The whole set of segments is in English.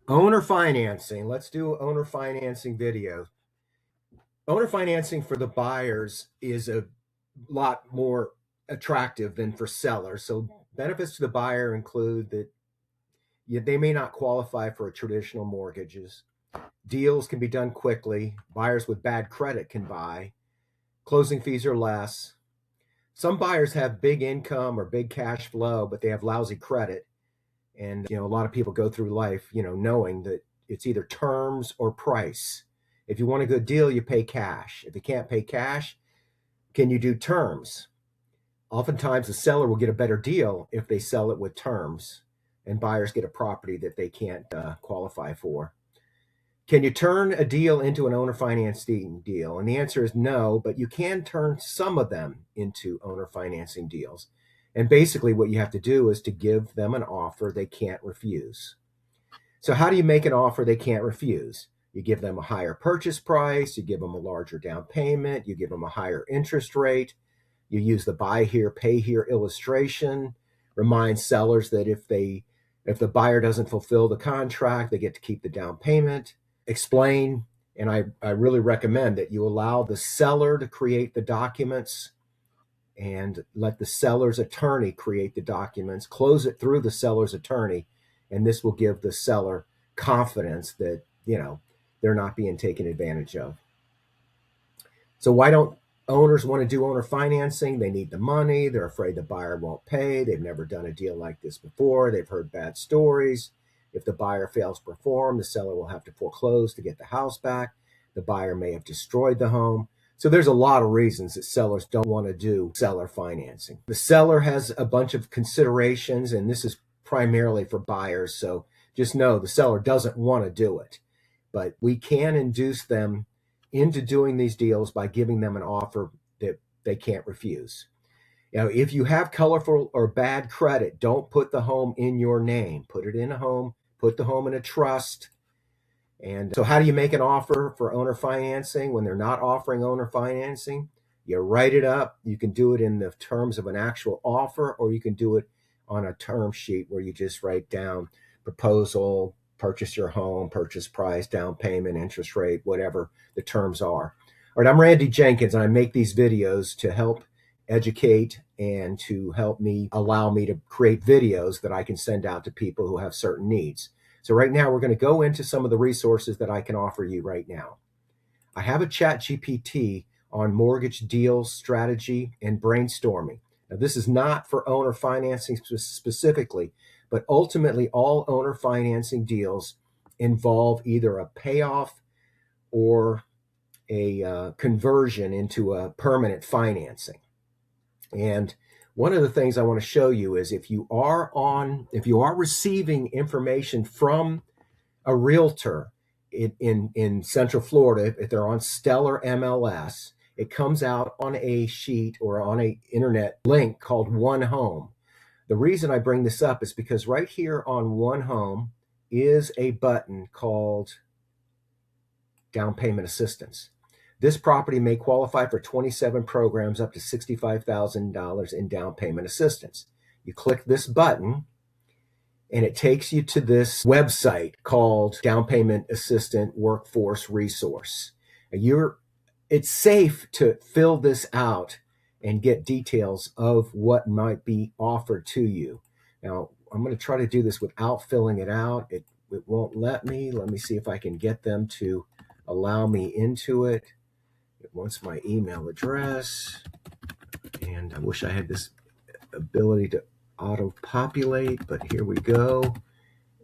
Owner financing. Let's do owner financing video. Owner financing for the buyers is a lot more attractive than for sellers. So benefits to the buyer include that they may not qualify for traditional mortgages. Deals can be done quickly. Buyers with bad credit can buy. Closing fees are less. Some buyers have big income or big cash flow, but they have lousy credit. And, a lot of people go through life, knowing that it's either terms or price. If you want a good deal, you pay cash. If you can't pay cash, can you do terms? Oftentimes, the seller will get a better deal if they sell it with terms, and buyers get a property that they can't qualify for. Can you turn a deal into an owner financing deal? And the answer is no, but you can turn some of them into owner financing deals. And basically, what you have to do is to give them an offer they can't refuse. So, how do you make an offer they can't refuse? You give them a higher purchase price, you give them a larger down payment, you give them a higher interest rate, you use the buy here, pay here illustration, remind sellers that if the buyer doesn't fulfill the contract, they get to keep the down payment. Explain, and I really recommend that you allow the seller to create the documents and let the seller's attorney create the documents, close it through the seller's attorney, and this will give the seller confidence that, they're not being taken advantage of. So why don't owners want to do owner financing? They need the money. They're afraid the buyer won't pay. They've never done a deal like this before. They've heard bad stories. If the buyer fails to perform, the seller will have to foreclose to get the house back. The buyer may have destroyed the home. So there's a lot of reasons that sellers don't want to do seller financing. The seller has a bunch of considerations, and this is primarily for buyers. So just know the seller doesn't want to do it, but we can induce them into doing these deals by giving them an offer that they can't refuse. If you have colorful or bad credit, don't put the home in your name. Put it in a home, put the home in a trust. And so how do you make an offer for owner financing when they're not offering owner financing? You write it up. You can do it in the terms of an actual offer, or you can do it on a term sheet where you just write down proposal, purchase your home, purchase price, down payment, interest rate, whatever the terms are. All right, I'm Randy Jenkins, and I make these videos to help educate and to allow me to create videos that I can send out to people who have certain needs. So right now, we're going to go into some of the resources that I can offer you right now. I have a chat GPT on mortgage deals, strategy, and brainstorming. Now, this is not for owner financing specifically, but ultimately all owner financing deals involve either a payoff or a conversion into a permanent financing. And one of the things I want to show you is if you are receiving information from a realtor in Central Florida, if they're on Stellar MLS, it comes out on a sheet or on an internet link called One Home. The reason I bring this up is because right here on One Home is a button called Down Payment Assistance. This property may qualify for 27 programs up to $65,000 in down payment assistance. You click this button, and it takes you to this website called Down Payment Assistant Workforce Resource. It's safe to fill this out and get details of what might be offered to you. Now, I'm going to try to do this without filling it out. It won't let me. Let me see if I can get them to allow me into it. It wants my email address, and I wish I had this ability to auto-populate, but here we go.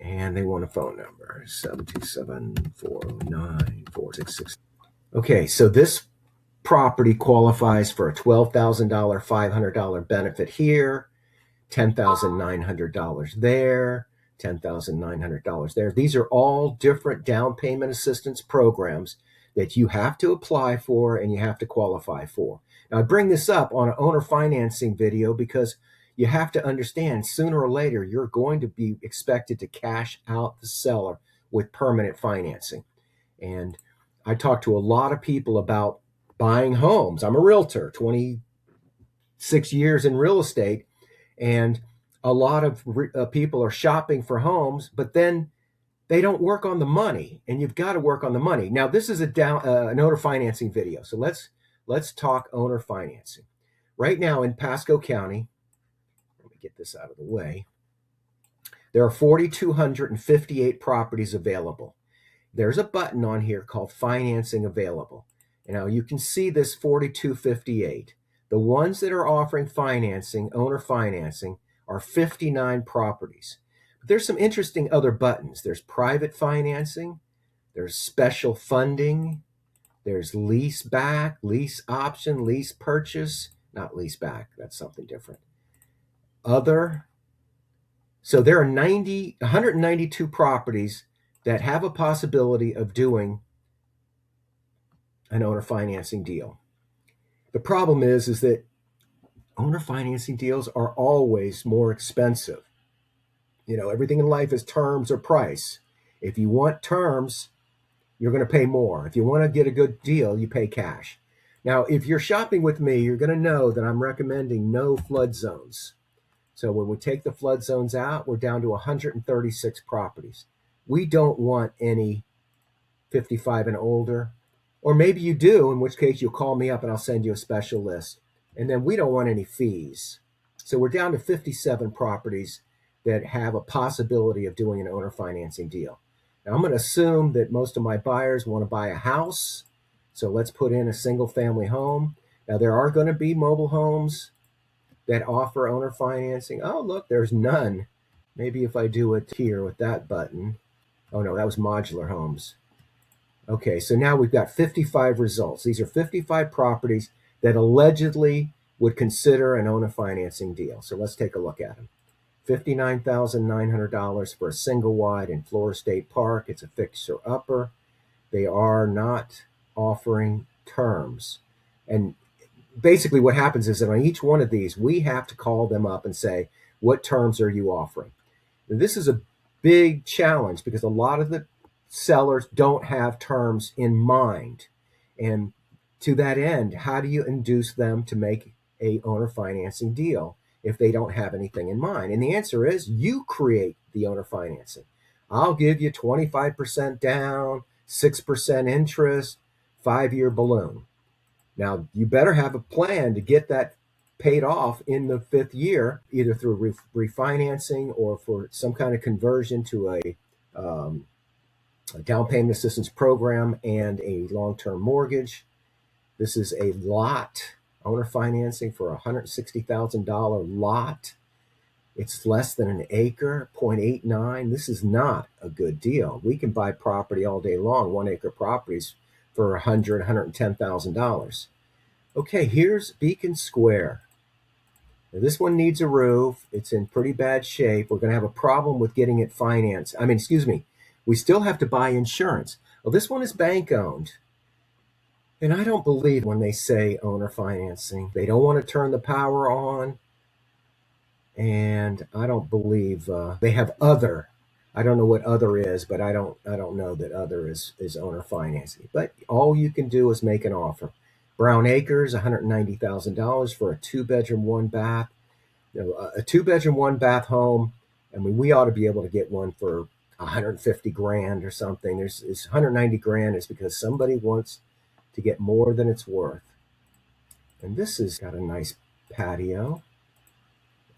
And they want a phone number, 727-409-466. Okay, so this property qualifies for a $12,000, $500 benefit here, $10,900 there, $10,900 there. These are all different down payment assistance programs that you have to apply for and you have to qualify for. Now, I bring this up on an owner financing video because you have to understand sooner or later you're going to be expected to cash out the seller with permanent financing. And I talk to a lot of people about buying homes. I'm a realtor, 26 years in real estate, and a lot of people are shopping for homes, but then they don't work on the money, and you've got to work on the money. Now, this is an owner financing video, so let's talk owner financing. Right now in Pasco County, let me get this out of the way. There are 4,258 properties available. There's a button on here called Financing Available. And now you can see this 4,258. The ones that are offering financing, owner financing, are 59 properties. But there's some interesting other buttons. There's private financing, there's special funding, there's lease back, lease option, lease purchase, not lease back, that's something different. Other. So there are 192 properties that have a possibility of doing an owner financing deal. The problem is that owner financing deals are always more expensive. You know, everything in life is terms or price. If you want terms, you're going to pay more. If you want to get a good deal, you pay cash. Now, if you're shopping with me, you're going to know that I'm recommending no flood zones. So when we take the flood zones out, we're down to 136 properties. We don't want any 55 and older, or maybe you do, in which case you'll call me up and I'll send you a special list. And then we don't want any fees. So we're down to 57 properties that have a possibility of doing an owner financing deal. Now I'm going to assume that most of my buyers want to buy a house. So let's put in a single family home. Now there are going to be mobile homes that offer owner financing. Oh, look, there's none. Maybe if I do it here with that button. Oh no, that was modular homes. Okay, so now we've got 55 results. These are 55 properties that allegedly would consider an owner financing deal. So let's take a look at them. $59,900 for a single wide in Florida State Park. It's a fixer upper. They are not offering terms. And basically what happens is that on each one of these, we have to call them up and say, what terms are you offering? Now, this is a big challenge because a lot of the sellers don't have terms in mind. And to that end, how do you induce them to make a owner financing deal if they don't have anything in mind? And the answer is you create the owner financing. I'll give you 25% down, 6% interest, 5-year balloon. Now, you better have a plan to get that paid off in the 5th year, either through refinancing or for some kind of conversion to a down payment assistance program and a long-term mortgage. This is a lot, owner financing for a $160,000 lot. It's less than an acre, 0.89. This is not a good deal. We can buy property all day long, 1-acre properties for $100,000, $110,000. Okay, here's Beacon Square. Now, this one needs a roof. It's in pretty bad shape. We're going to have a problem with getting it financed. We still have to buy insurance. Well, this one is bank owned. And I don't believe when they say owner financing. They don't want to turn the power on. And I don't believe they have other. I don't know what other is, but I don't know that other is owner financing. But all you can do is make an offer. Brown Acres, $190,000 for a 2-bedroom, 1-bath. You know, a 2-bedroom, 1-bath home. I mean, we ought to be able to get one for 150 grand or something. There's 190 grand is because somebody wants to get more than it's worth. And this has got a nice patio.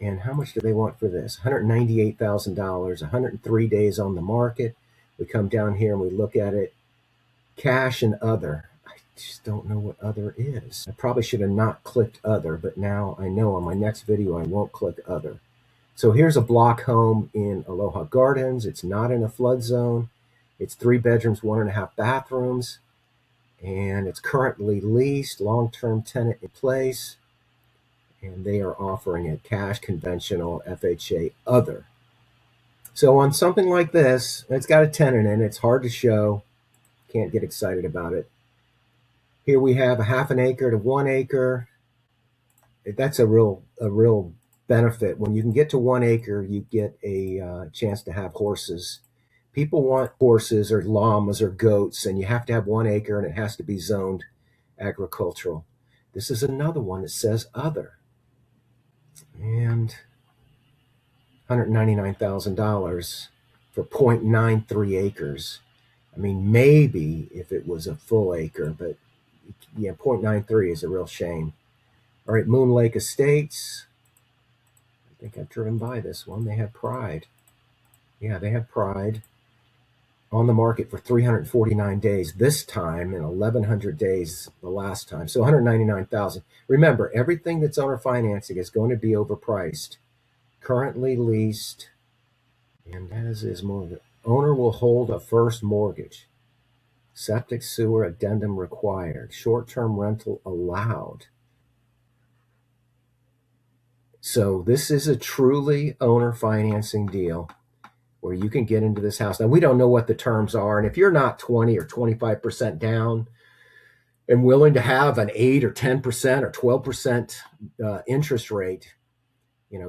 And how much do they want for this? $198,000, 103 days on the market. We come down here and we look at it. Cash and other. I just don't know what other is. I probably should have not clicked other, but now I know on my next video I won't click other. So here's a block home in Aloha Gardens. It's not in a flood zone. It's 3 bedrooms, 1.5 bathrooms. And it's currently leased, long-term tenant in place. And they are offering it cash, conventional, FHA, other. So on something like this, it's got a tenant in it. It's hard to show. Can't get excited about it. Here we have a 1/2 acre to 1 acre. That's a real benefit. When you can get to 1 acre, you get a chance to have horses. People want horses or llamas or goats, and you have to have 1 acre, and it has to be zoned agricultural. This is another one that says other. And $199,000 for 0.93 acres. I mean, maybe if it was a full acre, but yeah, 0.93 is a real shame. All right, Moon Lake Estates. I think I've driven by this one. They have Pride. Yeah, they have Pride on the market for 349 days this time, and 1,100 days the last time. So 199,000. Remember, everything that's owner financing is going to be overpriced. Currently leased, and as is mortgage. Owner will hold a first mortgage. Septic sewer addendum required. Short-term rental allowed. So this is a truly owner financing deal where you can get into this house. Now, we don't know what the terms are. And if you're not 20 or 25% down and willing to have an 8 or 10% or 12% interest rate,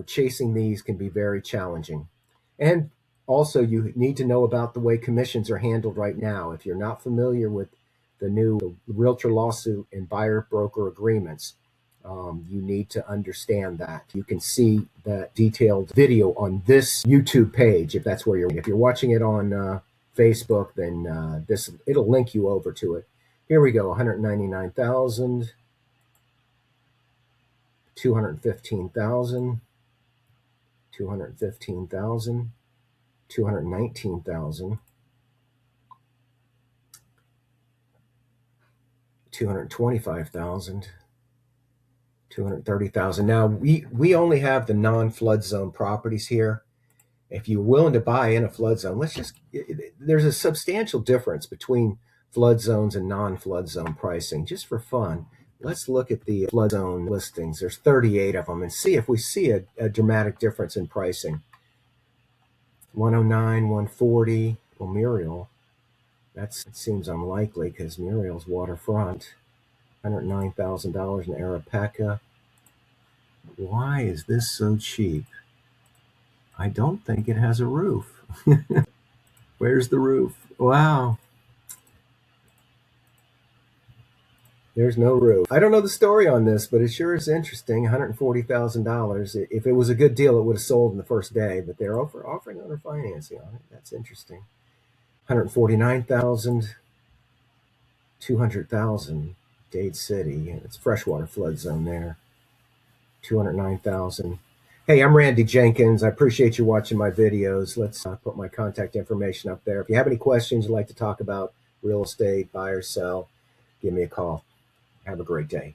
chasing these can be very challenging. And also, you need to know about the way commissions are handled right now. If you're not familiar with the new realtor lawsuit and buyer broker agreements, you need to understand that. You can see that detailed video on this YouTube page if that's where you're. If you're watching it on Facebook, then it'll link you over to it. Here we go: 199,000, 215,000, 215,000, 219,000, 225,000. 230,000. Now we only have the non-flood zone properties here. If you're willing to buy in a flood zone, there's a substantial difference between flood zones and non-flood zone pricing. Just for fun, let's look at the flood zone listings. There's 38 of them and see if we see a dramatic difference in pricing. 109, 140. Well, Muriel, it seems unlikely because Muriel's waterfront. $109,000 in Arapaca. Why is this so cheap? I don't think it has a roof. Where's the roof? Wow. There's no roof. I don't know the story on this, but it sure is interesting. $140,000. If it was a good deal, it would have sold in the first day, but they're offering owner financing on it. That's interesting. 149,000, 200,000. Dade City. It's freshwater flood zone there. 209,000. Hey, I'm Randy Jenkins. I appreciate you watching my videos. Let's put my contact information up there. If you have any questions you'd like to talk about real estate, buy or sell, give me a call. Have a great day.